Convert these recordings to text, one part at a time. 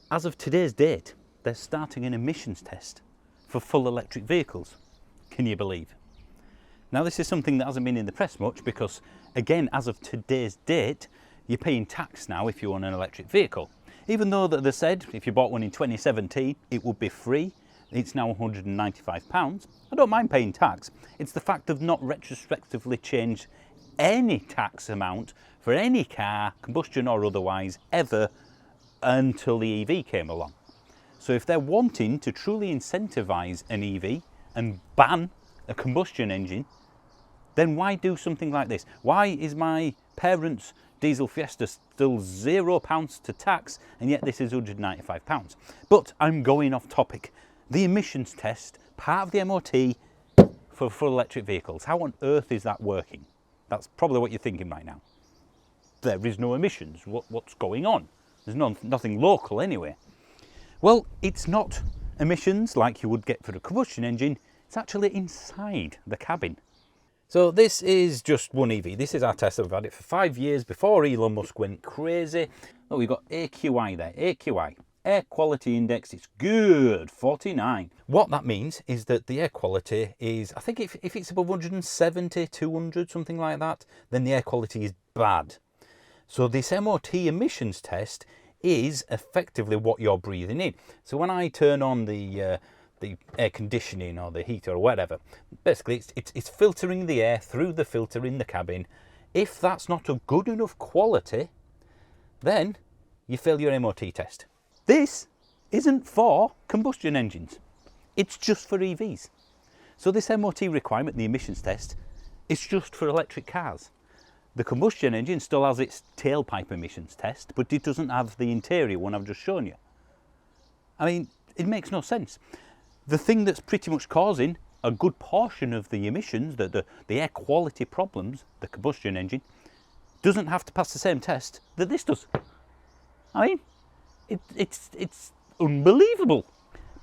as of today's date, they're starting an emissions test for full electric vehicles. Can you believe? Now, this is something that hasn't been in the press much because, again, as of today's date, you're paying tax now if you own an electric vehicle. Even though that they said if you bought one in 2017, it would be free. It's now £195. I don't mind paying tax. It's the fact of not retrospectively changed any tax amount for any car, combustion or otherwise, ever until the EV came along. So if they're wanting to truly incentivise an EV and ban a combustion engine, then why do something like this? Why is my parents' diesel Fiesta still £0 to tax, and yet this is £195? But I'm going off topic. The emissions test, part of the MOT for full electric vehicles. How on earth is that working? That's probably what you're thinking right now. There is no emissions. What's going on? There's nothing local anyway. Well, it's not emissions like you would get for a combustion engine. It's actually inside the cabin. So this is just one EV. This is our Tesla. We've had it for 5 years before Elon Musk went crazy. Oh, we've got AQI there. AQI, Air Quality Index. It's good, 49. What that means is that the air quality is, I think if it's above 170, 200, something like that, then the air quality is bad. So this MOT emissions test is effectively what you're breathing in. So when I turn on the air conditioning or the heater or whatever, basically it's filtering the air through the filter in the cabin. If that's not of good enough quality, then you fail your MOT test. This isn't for combustion engines. It's just for EVs. So this MOT requirement, the emissions test, is just for electric cars. The combustion engine still has its tailpipe emissions test, but it doesn't have the interior one I've just shown you. I mean, it makes no sense. The thing that's pretty much causing a good portion of the emissions, the air quality problems, the combustion engine, doesn't have to pass the same test that this does. I mean, it's unbelievable.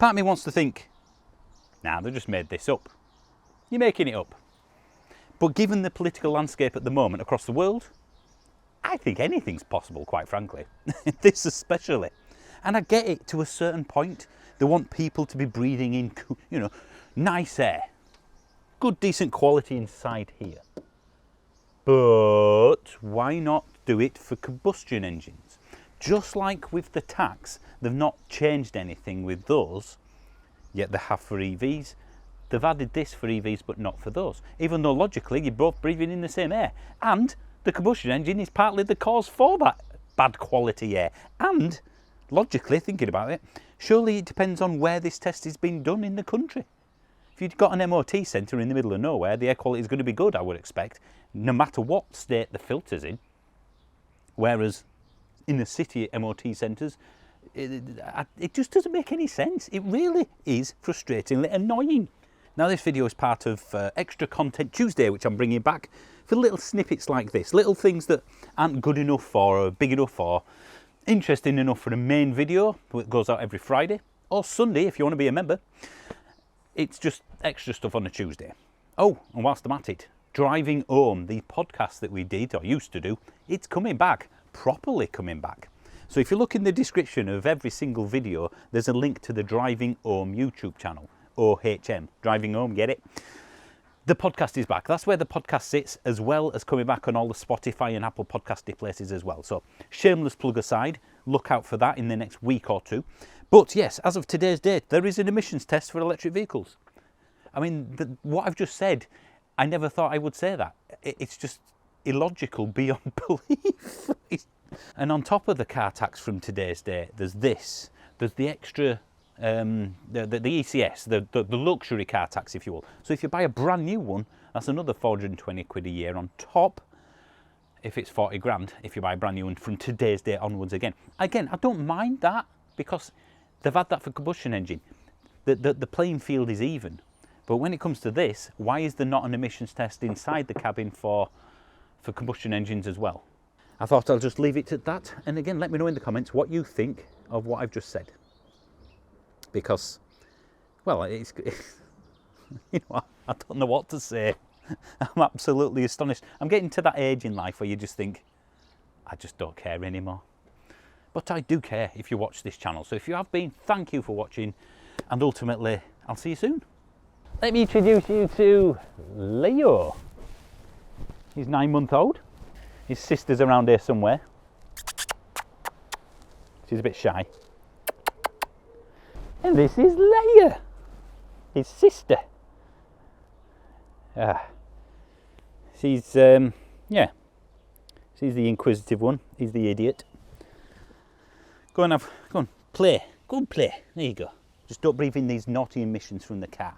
Part of me wants to think, nah, they just made this up. You're making it up. But given the political landscape at the moment across the world, I think anything's possible, quite frankly. This especially. And I get it to a certain point. They want people to be breathing in, nice air. Good, decent quality inside here. But why not do it for combustion engines? Just like with the tax, they've not changed anything with those, yet they have for EVs. They've added this for EVs, but not for those. Even though logically, you're both breathing in the same air. And the combustion engine is partly the cause for that bad quality air. And logically, thinking about it, surely it depends on where this test is being done in the country. If you've got an MOT centre in the middle of nowhere, the air quality is going to be good, I would expect, no matter what state the filter's in. Whereas in the city MOT centres, it just doesn't make any sense. It really is frustratingly annoying. Now, this video is part of Extra Content Tuesday, which I'm bringing back for little snippets like this, little things that aren't good enough for, or big enough for, interesting enough for a main video that goes out every Friday or Sunday if you want to be a member. It's just extra stuff on a Tuesday. Oh, and whilst I'm at it, Driving Home, the podcast that we did or used to do, it's coming back, properly coming back. So if you look in the description of every single video, there's a link to the Driving Home YouTube channel. OHM, Driving Home, get it? The podcast is back. That's where the podcast sits, as well as coming back on all the Spotify and Apple podcasty places as well. So shameless plug aside, look out for that in the next week or two. But yes, as of today's date, there is an emissions test for electric vehicles. I mean, what I've just said, I never thought I would say that. It's just illogical beyond belief. And on top of the car tax from today's date, there's this. There's the extra, the ECS, the luxury car tax, if you will. So if you buy a brand new one, that's another 420 quid a year on top, if it's 40 grand, if you buy a brand new one from today's date onwards again. Again, I don't mind that, because they've had that for combustion engine. The playing field is even. But when it comes to this, why is there not an emissions test inside the cabin for combustion engines as well? I thought I'll just leave it at that. And again, let me know in the comments what you think of what I've just said. Because, well, it's you know, I don't know what to say. I'm absolutely astonished. I'm getting to that age in life where you just think, I just don't care anymore. but I do care if you watch this channel. So if you have been, thank you for watching, and ultimately, I'll see you soon. Let me introduce you to Leo. He's 9-month-old. His sister's around here somewhere. She's a bit shy. And this is Leia, his sister. She's, yeah, she's the inquisitive one. He's the idiot. Go on, play. Go and play. There you go. Just don't breathe in these naughty emissions from the car.